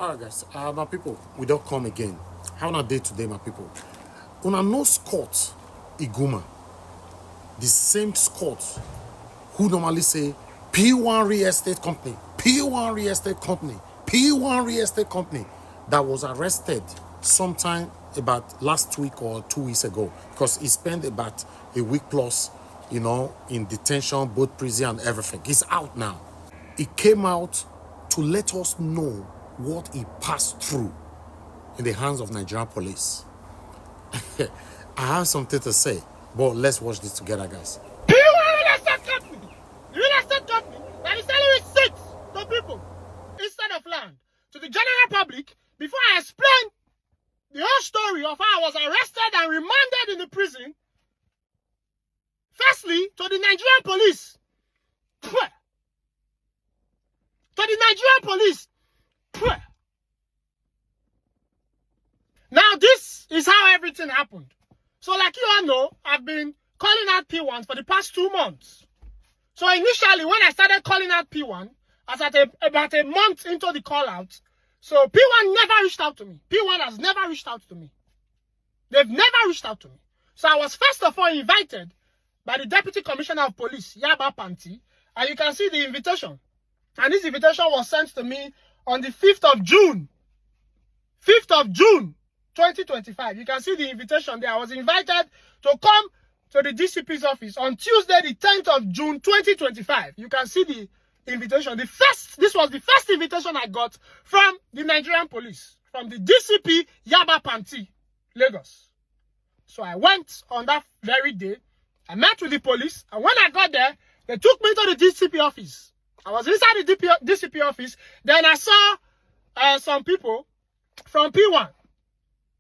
Alright guys, my people, we don't come again. How na day today, my people? Una no Scott Iguma, the same Scott who normally say P1 real estate company, P1 real estate company, P1 real estate company, that was arrested sometime about last week or 2 weeks ago, because he spent about a week plus, in detention, both prison and everything. He's out now. He came out to let us know what he passed through in the hands of Nigerian police. I have something to say, but let's watch this together, guys. P1 real estate company, real estate company that is selling seats to people instead of land to the general public. Before I explain the whole story of how I was arrested and remanded in the prison, firstly, to the Nigerian police. To the Nigerian police. Now, this is how everything happened. So, like you all know, I've been calling out P1 for the past 2 months. So, initially, when I started calling out P1, I was about a month into the call out. So, P1 never reached out to me. P1 has never reached out to me. They've never reached out to me. So, I was first of all invited by the Deputy Commissioner of Police, Yaba Panti, and you can see the invitation. And this invitation was sent to me on the 5th of June. 5th of June, 2025. You can see the invitation there. I was invited to come to the DCP's office on Tuesday, the 10th of June, 2025. You can see the invitation. This was the first invitation I got from the Nigerian police, from the DCP Yaba Panti, Lagos. So I went on that very day. I met with the police, and when I got there, they took me to the DCP office. I was inside the DCP office. Then I saw some people from P1.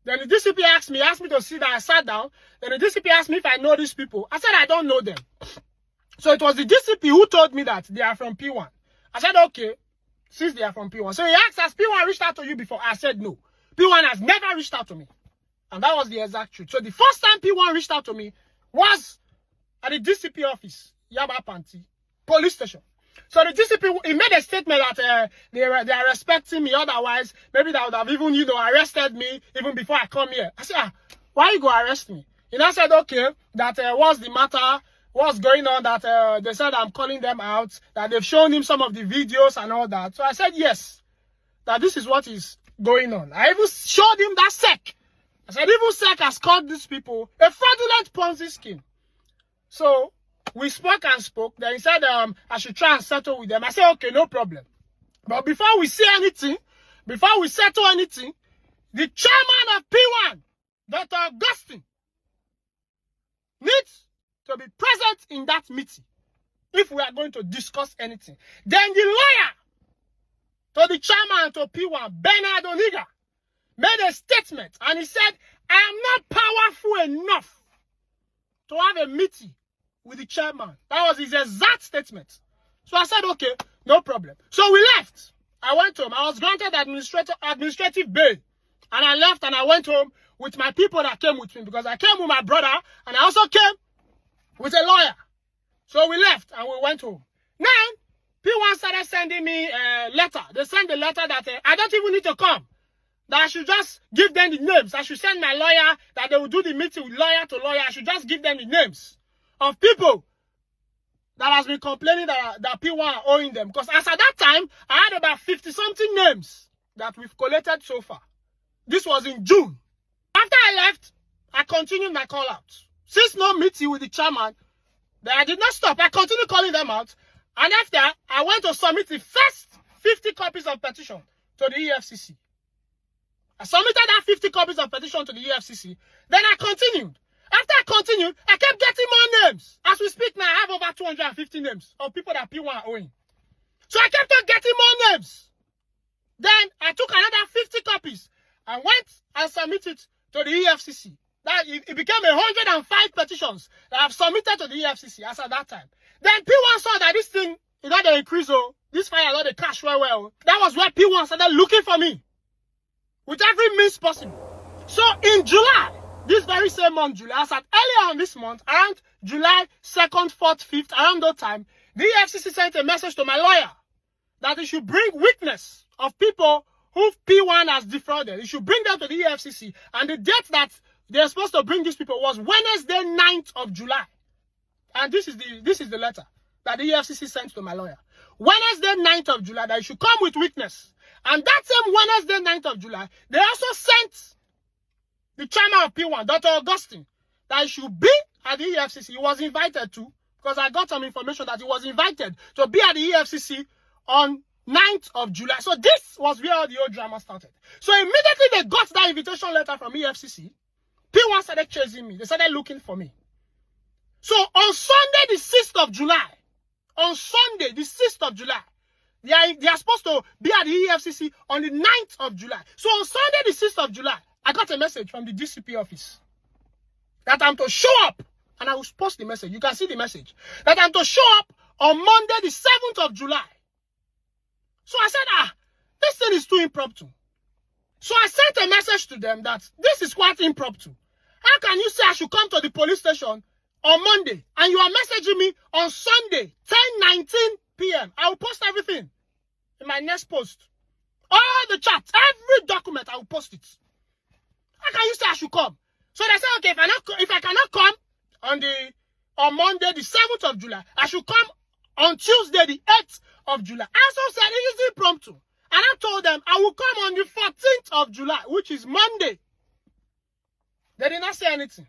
Then the DCP asked me to sit down. I sat down. Then the DCP asked me if I know these people. I said I don't know them. So it was the DCP who told me that they are from P1. I said, okay, since they are from P1. So he asked, has P1 reached out to you before? I said no. P1 has never reached out to me. And that was the exact truth. So the first time P1 reached out to me was at the DCP office, Yaba Panti, police station. So the DCP, he made a statement that they are respecting me. Otherwise, maybe they would have even, arrested me even before I come here. I said, why you go arrest me? And I said, okay, that what's the matter? What's going on? That they said I'm calling them out, that they've shown him some of the videos and all that. So I said, yes, that this is what is going on. I even showed him that SEC. I said, even SEC has called these people a fraudulent Ponzi scheme. So we spoke and spoke. Then he said I should try and settle with them. I said, okay, no problem. But before we say anything, before we settle anything, the chairman of P1, Dr. Augustine, needs to be present in that meeting if we are going to discuss anything. Then the lawyer to the chairman to P1, Bernard Oniga, made a statement, and he said, I am not powerful enough to have a meeting with the chairman. That was his exact statement. So I said, okay, no problem. So we left. I went home. I was granted administrative bail. And I left and I went home with my people that came with me, because I came with my brother and I also came with a lawyer. So we left and we went home. Then, P1 started sending me a letter. They sent a letter that I don't even need to come. That I should just give them the names. I should send my lawyer, that they will do the meeting with lawyer to lawyer. I should just give them the names of people that has been complaining that P1 are owing them. Because as at that time, I had about 50-something names that we've collected so far. This was in June. After I left, I continued my call out. Since no meeting with the chairman, then I did not stop. I continued calling them out. And after, I went to submit the first 50 copies of petition to the EFCC. I submitted that 50 copies of petition to the EFCC. Then I continued. After I continued, I kept getting more names. As we speak now, I have over 250 names of people that P1 are owing. So I kept on getting more names. Then I took another 50 copies and went and submitted to the EFCC. That it became 105 petitions that I've submitted to the EFCC as at that time. Then P1 saw that this thing, they increase, this fire, the cash well. That was where P1 started looking for me with every means possible. So in July, this very same month, July, as at earlier on this month, around July 2nd, 4th, 5th, around that time, the EFCC sent a message to my lawyer that he should bring witness of people who P1 has defrauded. You should bring them to the EFCC. And the date that they're supposed to bring these people was Wednesday, 9th of July. And this is the letter that the EFCC sent to my lawyer. Wednesday, 9th of July, that you should come with witness. And that same Wednesday, 9th of July, they also sent the chairman of P1, Dr. Augustine, that he should be at the EFCC. He was invited to, because I got some information that he was invited to be at the EFCC on 9th of July. So this was where all the old drama started. So immediately they got that invitation letter from EFCC, P1 started chasing me. They started looking for me. So on Sunday, the 6th of July, they are supposed to be at the EFCC on the 9th of July. So on Sunday, the 6th of July, I got a message from the DCP office that I'm to show up. And I will post the message. You can see the message. That I'm to show up on Monday, the 7th of July. So I said, this thing is too impromptu. So I sent a message to them that this is quite impromptu. How can you say I should come to the police station on Monday and you are messaging me on Sunday, 10:19 p.m. I will post everything in my next post. All the chats, every document, I will post it. How can you say I should come? So they said, okay, if I cannot come on Monday, the 7th of July, I should come on Tuesday, the 8th of July. I also said it is impromptu. And I told them I will come on the 14th of July, which is Monday. They did not say anything.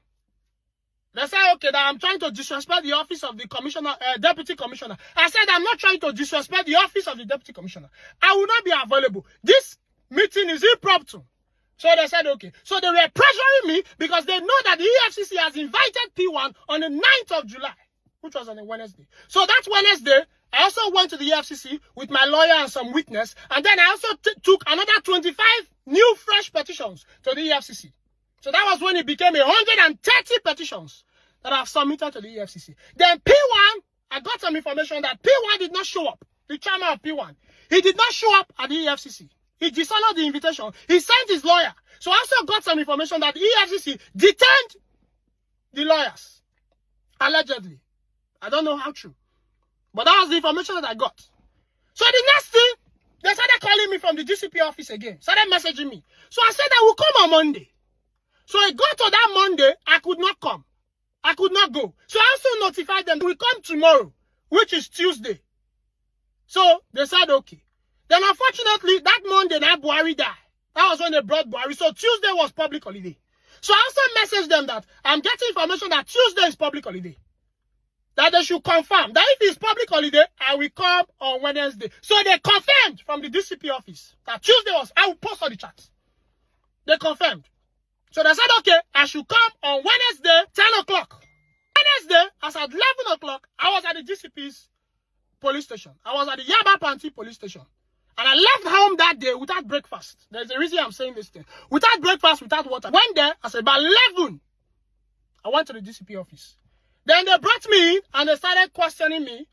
They said, okay, that I'm trying to disrespect the office of the commissioner, deputy commissioner. I said, I'm not trying to disrespect the office of the deputy commissioner. I will not be available. This meeting is impromptu. So they said, okay. So they were pressuring me because they know that the EFCC has invited P1 on the 9th of July, which was on a Wednesday. So that Wednesday, I also went to the EFCC with my lawyer and some witness. And then I also took another 25 new fresh petitions to the EFCC. So that was when it became 130 petitions that I've submitted to the EFCC. Then P1, I got some information that P1 did not show up. The chairman of P1. He did not show up at the EFCC. He dishonored the invitation. He sent his lawyer. So I also got some information that the EFCC detained the lawyers. Allegedly. I don't know how true. But that was the information that I got. So the next thing, they started calling me from the DCP office again. Started messaging me. So I said I will come on Monday. So I got to that Monday, I could not come. I could not go. So I also notified them, we come tomorrow, which is Tuesday. So they said, okay. Then unfortunately, that Monday, that Buhari died. That was when they brought Buhari. So Tuesday was public holiday. So I also messaged them that I'm getting information that Tuesday is public holiday. That they should confirm that if it's public holiday, I will come on Wednesday. So they confirmed from the DCP office that Tuesday was, I will post all the chats. They confirmed. So they said, okay, I should come on Wednesday, 10 o'clock. Wednesday, as at 11 o'clock, I was at the DCP's police station. I was at the Yaba Panti police station. And I left home that day without breakfast. There's a reason I'm saying this thing. Without breakfast, without water. Went there, I said, about 11, I went to the DCP office. Then they brought me in and they started questioning me.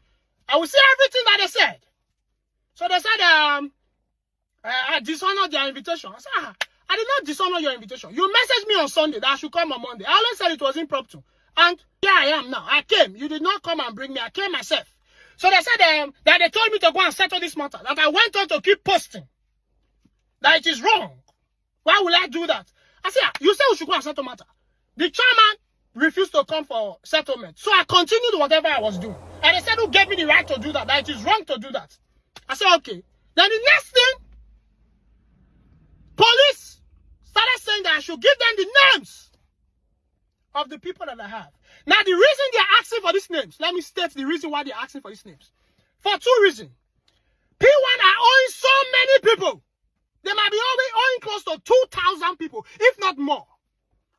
I will say everything that they said. So they said, I dishonored their invitation. I said, I did not dishonor your invitation. You messaged me on Sunday that I should come on Monday. I always said it was impromptu. And here I am now. I came. You did not come and bring me. I came myself. So they said that they told me to go and settle this matter. That I went on to keep posting. That it is wrong. Why will I do that? I said, you said we should go and settle matter. The chairman refused to come for settlement. So I continued whatever I was doing. And they said, who gave me the right to do that? That it is wrong to do that. I said, okay. Then the next thing, police started saying that I should give them the names of the people that I have. Now, the reason they're asking for these names, let me state the reason why they're asking for these names. For two reasons. P1 are owing so many people. They might be owing close to 2,000 people, if not more.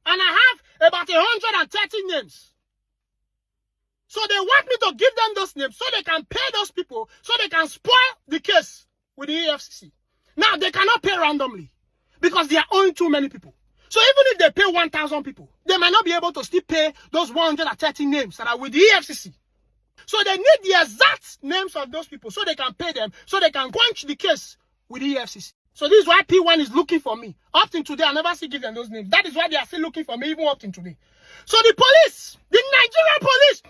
And I have about 130 names. So they want me to give them those names so they can pay those people, so they can spoil the case with the EFCC. Now, they cannot pay randomly because they are owing too many people. So even if they pay 1,000 people, they might not be able to still pay those 130 names that are with the EFCC. So they need the exact names of those people so they can pay them, so they can quench the case with the EFCC. So this is why P1 is looking for me. Up till today, I never see give them those names. That is why they are still looking for me, even up till today. So the police, the Nigerian police,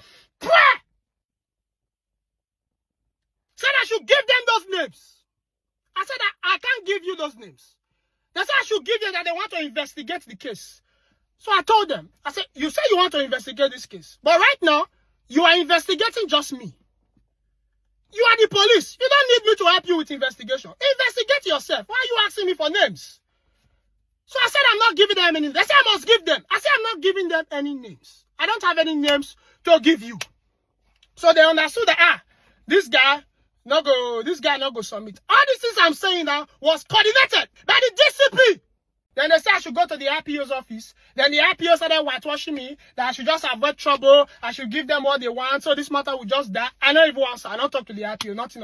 said I should give them those names. I said I can't give you those names. They said I should give them that they want to investigate the case. So I told them, I said, you say you want to investigate this case, but right now, you are investigating just me. You are the police. You don't need me to help you with investigation. Investigate yourself. Why are you asking me for names? So I said I'm not giving them any names. They said I must give them. I said I'm not giving them any names. I don't have any names to give you. So they understood that, this guy not go submit. All these things I'm saying now was coordinated by the DCP. Then they said I should go to the IPO's office. Then the IPO started whitewashing me, that I should just avoid trouble. I should give them what they want. So this matter will just die. I don't even answer. I don't talk to the IPO. Nothing.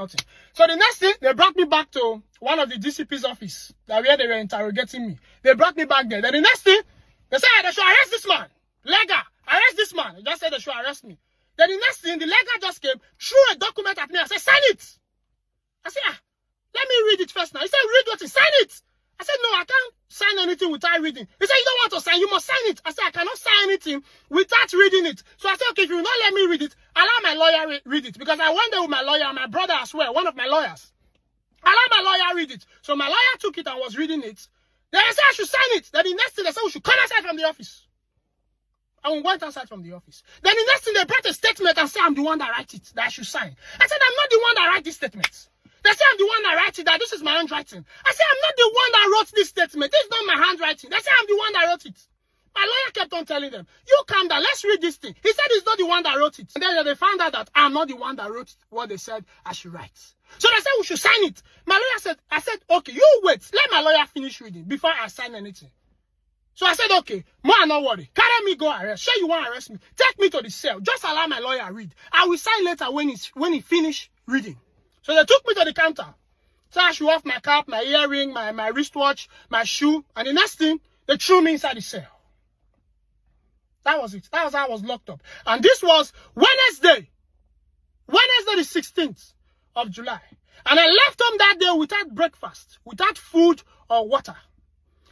So the next thing, they brought me back to one of the DCP's office, where they were interrogating me. They brought me back there. Then the next thing, they said they should arrest this man. Lega, arrest this man. They just said they should arrest me. Then the next thing, the Lega just came, threw a document at me. I said, sign it. I said, let me read it first now. He said, read what? Sign it. I said, no, I can't sign anything without reading. He said, you don't want to sign, you must sign it. I said, I cannot sign anything without reading it. So I said, okay, if you will not let me read it, allow my lawyer read it. Because I went there with my lawyer, my brother as well, one of my lawyers. Allow my lawyer read it. So my lawyer took it and was reading it. Then I said, I should sign it. Then the next thing, they said, we should come outside from the office. And we went outside from the office. Then the next thing, they brought a statement and said, I'm the one that writes it, that I should sign. I said, I'm not the one that writes this statement. They say I'm the one that writes it, that this is my handwriting. I said, I'm not the one that wrote this statement. This is not my handwriting. They say I'm the one that wrote it. My lawyer kept on telling them, you calm down, let's read this thing. He said he's not the one that wrote it. And then they found out that I'm not the one that wrote what they said I should write. So they said we should sign it. My lawyer said, I said, okay, you wait. Let my lawyer finish reading before I sign anything. So I said, okay, more not worry. Carry me, go arrest. Sure you want to arrest me? Take me to the cell. Just allow my lawyer read. I will sign later when he finish reading. So they took me to the counter. So I should off my cap, my earring, my wristwatch, my shoe. And the next thing, they threw me inside the cell. That was it. That was how I was locked up. And this was Wednesday the 16th of July. And I left home that day without breakfast, without food or water.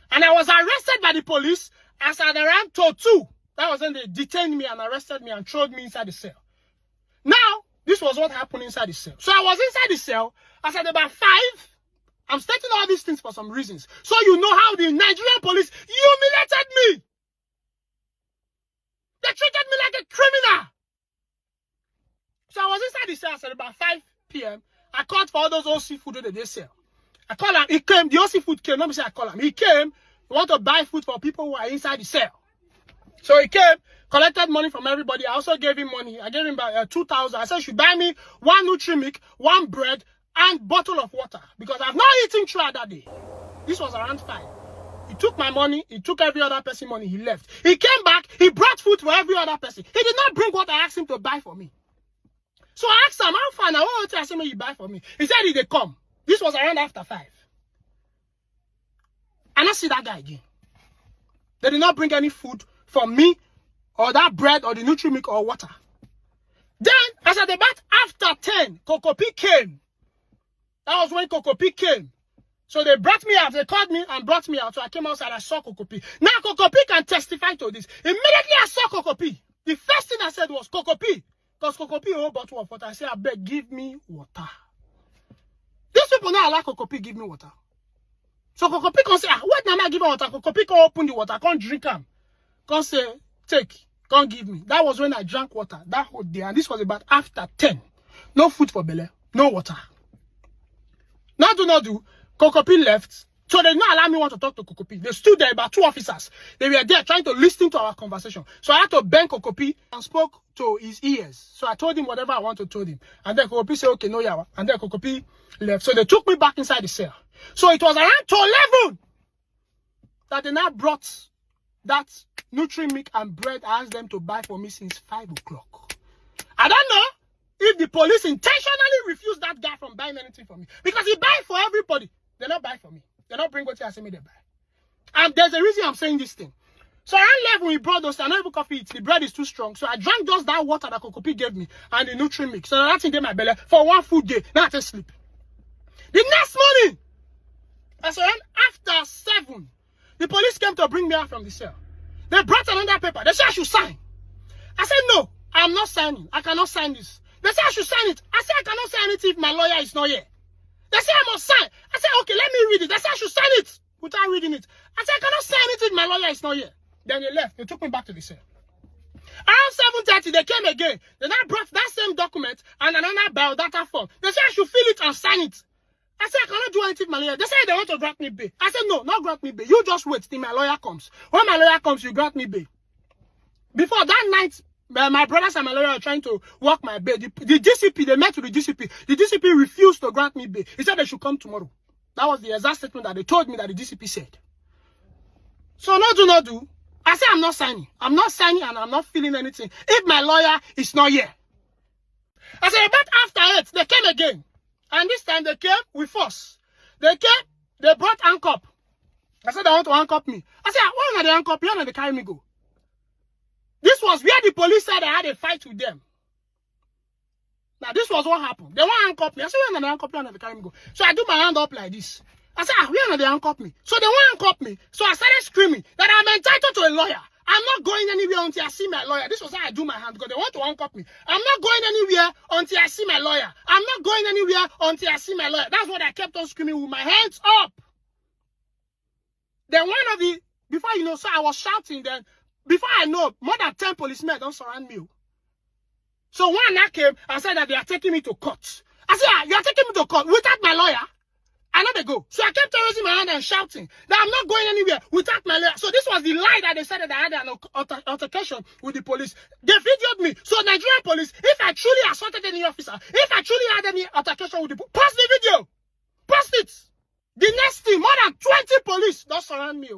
And I was arrested by the police as at around 2. That was when they detained me and arrested me and threw me inside the cell. Now, this was what happened inside the cell. So I was inside the cell. As at about 5, I'm stating all these things for some reasons. So you know how the Nigerian police humiliated me. They treated me like a criminal. So I was inside the cell at about 5 p.m. I called for all those old seafood that they sell. I called him. He came. The old seafood came. Let me say I call him. He came. He wanted to buy food for people who are inside the cell. So he came, collected money from everybody. I also gave him money. I gave him 2,000. I said, you should buy me 1 Nutri-Milk, 1 bread, and bottle of water. Because I've not eaten throughout that day. This was around 5. He took my money. He took every other person's money. He left. He came back. He brought food for every other person. He did not bring what I asked him to buy for me. So I asked him, how far now? What I said you buy for me? He said he did come. This was around after 5. I not see that guy again. They did not bring any food for me, or that bread, or the Nutri-Milk, or water. Then, as at about after 10, Kokopi came. That was when Kokopi came. So they brought me out. They called me and brought me out. So I came outside. I saw Kokopi. Now Kokopi can testify to this. Immediately I saw Kokopi. The first thing I said was Kokopi, because Kokopi whole bottle of water. I said, I beg, give me water. These people now allow Kokopi give me water. So Kokopi can say, what am I giving water? Kokopi can open the water, can't drink them. Can't say, take, can't give me. That was when I drank water that whole day. And this was about after 10. No food for belly, no water. Now do not do. Kokopi left. So they did not allow me want to talk to Kokopi. They stood there, about 2 officers. They were there trying to listen to our conversation. So I had to bend Kokopi and spoke to his ears. So I told him whatever I wanted to tell him. And then Kokopi said, okay, no, yawa. And then Kokopi left. So they took me back inside the cell. So it was around 11 that they now brought that Nutri-Milk and bread I asked them to buy for me since 5 o'clock. I don't know if the police intentionally refused that guy from buying anything for me. Because he buy for everybody. They not buy for me. They not bring what he asked me to buy. And there's a reason I'm saying this thing. So around 11 we brought those, I don't even coffee it. The bread is too strong. So I drank just that water that Kokopi gave me and the Nutri-Milk. So that thing in my belly for 1 full day. Now I just sleep. The next morning, as around after 7, the police came to bring me out from the cell. They brought another paper. They said I should sign. I said, no, I'm not signing. I cannot sign this. They said I should sign it. I said I cannot sign it if my lawyer is not here. They say I must sign. I said, okay, let me read it. They said I should sign it without reading it. I said, I cannot sign it. My lawyer is not here. Then they left. They took me back to the cell. Around 7:30, they came again. They now brought that same document and another biodata form. They said I should fill it and sign it. I said, I cannot do anything with my lawyer. They said they want to grant me bail. I said, no, not grant me bail. You just wait till my lawyer comes. When my lawyer comes, you grant me bail. Before that night, my brothers and my lawyer are trying to work my bail. The GCP, they met with the GCP. The GCP refused to grant me bail. He said they should come tomorrow. That was the exact statement that they told me that the GCP said. So no do, not do. I said I'm not signing. I'm not signing and I'm not feeling anything if my lawyer is not here. I said, but after it, they came again. And this time they came with force. They came, they brought handcuff. I said, they want to handcuff me. I said, why not they handcuff me? Why not they carry me go? This was where the police said I had a fight with them. Now, this was what happened. They want to handcuff me. I said, why not they handcuff me? Why not they carry me go? So I do my hand up like this. I said, why not they handcuff me? So they want to handcuff me. So I started screaming that I'm entitled to a lawyer. I'm not going anywhere until I see my lawyer. This was how I do my hand because they want to handcuff me. I'm not going anywhere until I see my lawyer. I'm not going anywhere until I see my lawyer. That's what I kept on screaming with my hands up. Then one of the, before you know, so I was shouting then, before I know, more than 10 policemen don't surround me. So one that came and said that they are taking me to court. I said, you are taking me to court without my lawyer? I know they go. So I kept raising my hand and shouting that I'm not going anywhere without my lawyer. So this was the lie that they said that I had an altercation with the police. They videoed me. So Nigerian police, if I truly assaulted any officer, if I truly had any altercation with the police, post the video. Post it. The next thing, more than 20 police don't surround me.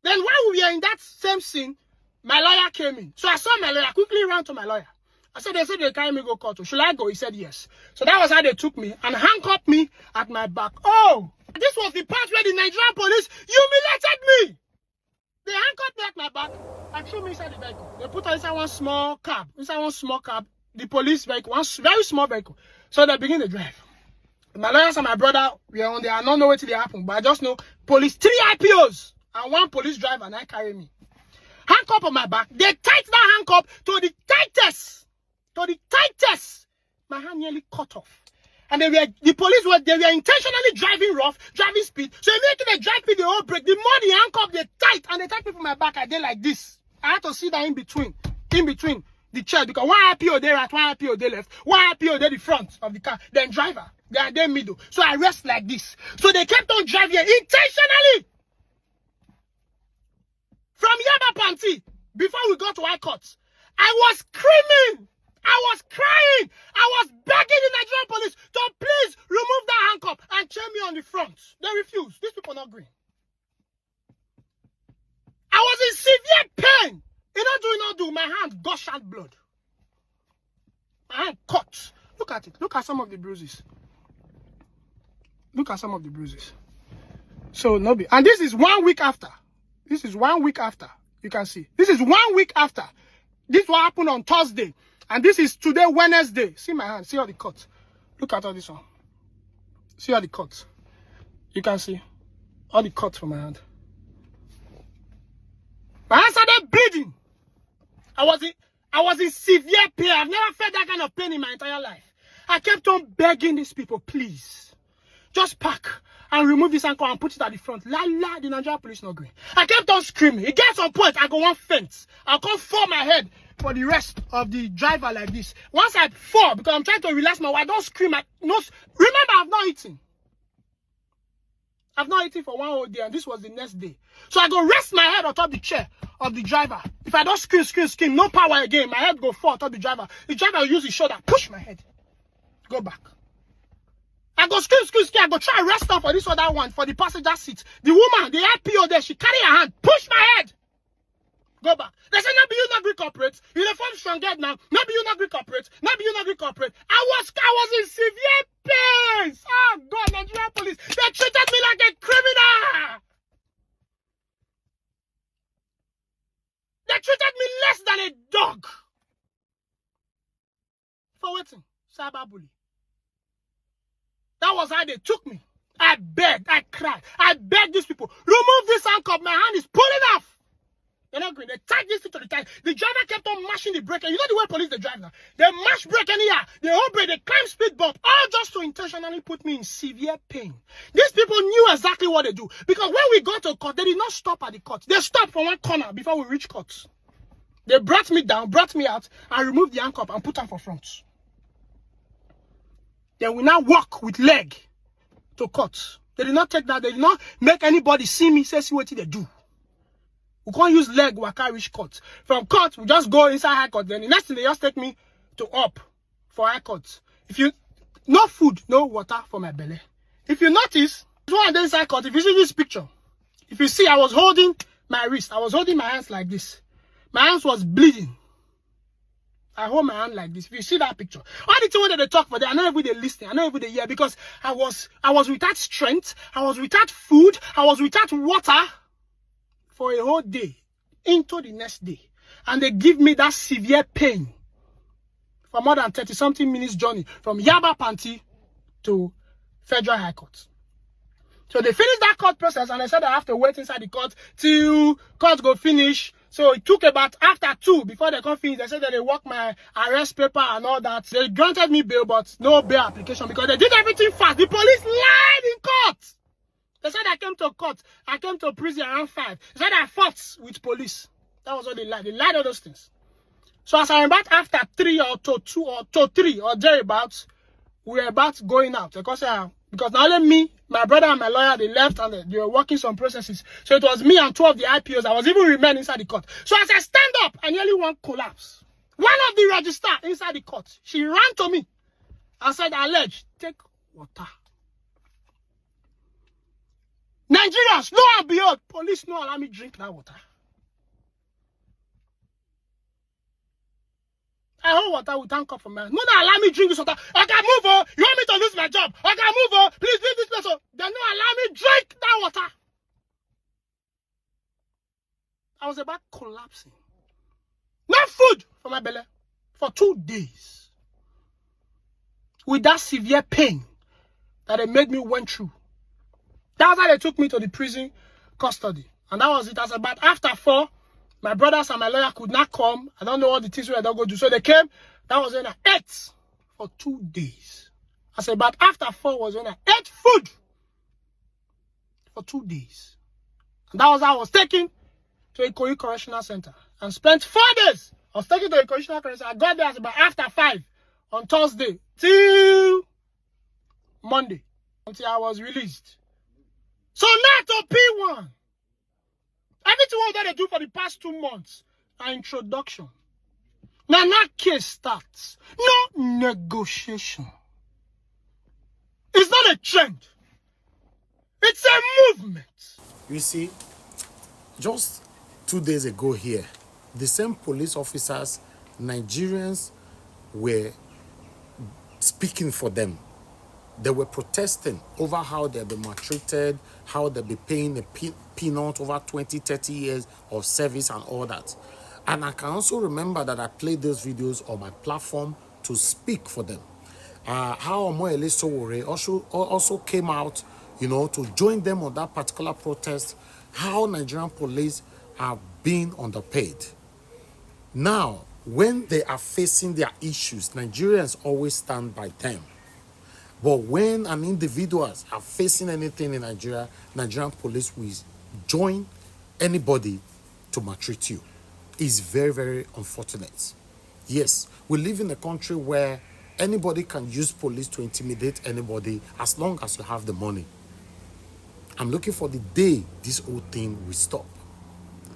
Then while we were in that same scene, my lawyer came in. So I saw my lawyer, quickly ran to my lawyer. I said, they said they carry me go court. Should I go? He said yes. So that was how they took me and handcuffed me at my back. Oh, this was the part where the Nigerian police humiliated me. They handcuffed me at my back and threw me inside the vehicle. They put us inside one small cab. The police vehicle, one very small vehicle. So they begin to drive. My lawyers and my brother, we are on there. I don't know what they happen, but I just know police, 3 IPOs and 1 police driver, and I carry me. Handcuff on my back. They tied that handcuff to the tightest. My hand nearly cut off. And the police were intentionally driving rough, driving speed. So making a drive speed, the whole break. The more the handcuff, they tight, and they tied me from my back. I did like this. I had to sit down in between the chair because 1 IPO there right, 1 IPO there left, 1 IPO there the front of the car, then driver, they are there middle. So I rest like this. So they kept on driving intentionally. From Yaba Panti, before we got to High Court, I was screaming. I was crying. I was begging the Nigerian police to please remove that handcuff and chain me on the front. They refused. These people not green. I was in severe pain. You not do. My hand gushed out blood. My hand cut. Look at it. Look at some of the bruises. So, no be. And this is 1 week after. You can see. This is 1 week after. This what happened on Thursday. And this is today, Wednesday. See my hand. See all the cuts. Look at all this one. See all the cuts. You can see all the cuts from my hand. My hand started bleeding. I was in severe pain. I've never felt that kind of pain in my entire life. I kept on begging these people, please, just pack and remove this ankle and put it at the front. The Nigerian police not green. I kept on screaming. It gets on point. I go one fence. I'll come fall my head for the rest of the driver like this. Once I fall, because I'm trying to relax my wife, I don't scream. Remember, I've not eaten. I've not eaten for 1 whole day, and this was the next day. So I go rest my head on top the chair of the driver. If I don't scream, no power again, my head go fall on top the driver. The driver will use his shoulder, push my head. Go back. I go scream. I go try rest up for this other one, for the passenger seat. The woman, the IPO there, she carry her hand, push my head. Go back. They say, maybe you not agree corporate. You the form strong head now. Maybe you not agree corporate. I was in severe pain. Oh God, Nigerian police. They treated me like a criminal. They treated me less than a dog. For waiting. Cyberbully. That was how they took me. I begged. I cried. I begged these people. Remove this handcuff. My hand is pulling off. They're not going. They tied this thing to the tire. The driver kept on mashing the brake. And you know the way police they drive now? They mash brake anyhow. They hold brake. They climb speed bump. All just to intentionally put me in severe pain. These people knew exactly what they do. Because when we got to court, they did not stop at the court. They stopped for one corner before we reached court. They brought me down, brought me out, and removed the handcuff and put them for front. Then we now walk with leg to court. They did not take that. They did not make anybody see me, say, see what they do. We can't use leg waka reach court. From court, we just go inside high court. Then the next thing, they just take me to up for high court. No food, no water for my belly. If you notice, one day inside court, if you see this picture, if you see, I was holding my wrist. I was holding my hands like this. My hands was bleeding. I hold my hand like this. If you see that picture, all the things that they talk for there, I know every day listening, I know every day here, because I was without strength, I was without food, I was without water for a whole day into the next day. And they give me that severe pain for more than 30-something minutes journey from Yaba Panti to Federal High Court. So they finished that court process and they said I have to wait inside the court till court go finish. So it took about after 2 before they come finish. They said that they work my arrest paper and all that. They granted me bail, but no bail application because they did everything fast. The police lied in court. They said I came to court. I came to prison around 5. They said I fought with police. That was what they lied. They lied all those things. So as I'm about after 3 or to 2 or to 3 or thereabouts, we were about going out because not only me, my brother and my lawyer, they left and they were working some processes. So it was me and 2 of the IPOs. I was even remain inside the court. So as I stand up, I nearly one collapse. One of the registrar inside the court, she ran to me and said, "Alleged, take water." Nigerians, lo and behold, police no allow me drink that water. I hold water with handcuff for me. No, allow me drink this water. I can move, oh. You want me to lose my job? I can move, oh. Please leave this place, oh. They no allow me drink that water. I was about collapsing. No food for my belly for 2 days. With that severe pain that they made me went through. That's why they took me to the prison custody. And that was it. As about after 4, my brothers and my lawyer could not come. I don't know all the things we had to go do. So they came. That was when I ate for 2 days. I said, but after 4 was when I ate food for 2 days. And that was how I was taken to Ikoyi Correctional Center and spent 4 days. I was taken to a correctional center. I got there about after 5 on Thursday till Monday until I was released. So now to P1. Everything that they do for the past 2 months, an introduction. Now that case starts. No negotiation. It's not a trend. It's a movement. You see, just 2 days ago here, the same police officers, Nigerians, were speaking for them. They were protesting over how they've been maltreated, how they've been paying a peanut over 20, 30 years of service and all that. And I can also remember that I played those videos on my platform to speak for them. How Omoyele Sowore also came out, to join them on that particular protest, how Nigerian police are being underpaid. Now, when they are facing their issues, Nigerians always stand by them. But when an individuals are facing anything in Nigeria, Nigerian police will join anybody to maltreat you. It's very, very unfortunate. Yes, we live in a country where anybody can use police to intimidate anybody as long as you have the money. I'm looking for the day this whole thing will stop.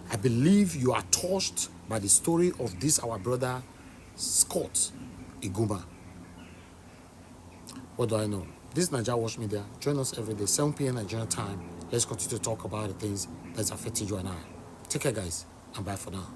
I believe you are touched by the story of this, our brother, Scott Iguma. What do I know? This is NAIJA Watch Media. Join us every day, 7 p.m. Nigerian time. Let's continue to talk about the things that's affecting you and I. Take care, guys, and bye for now.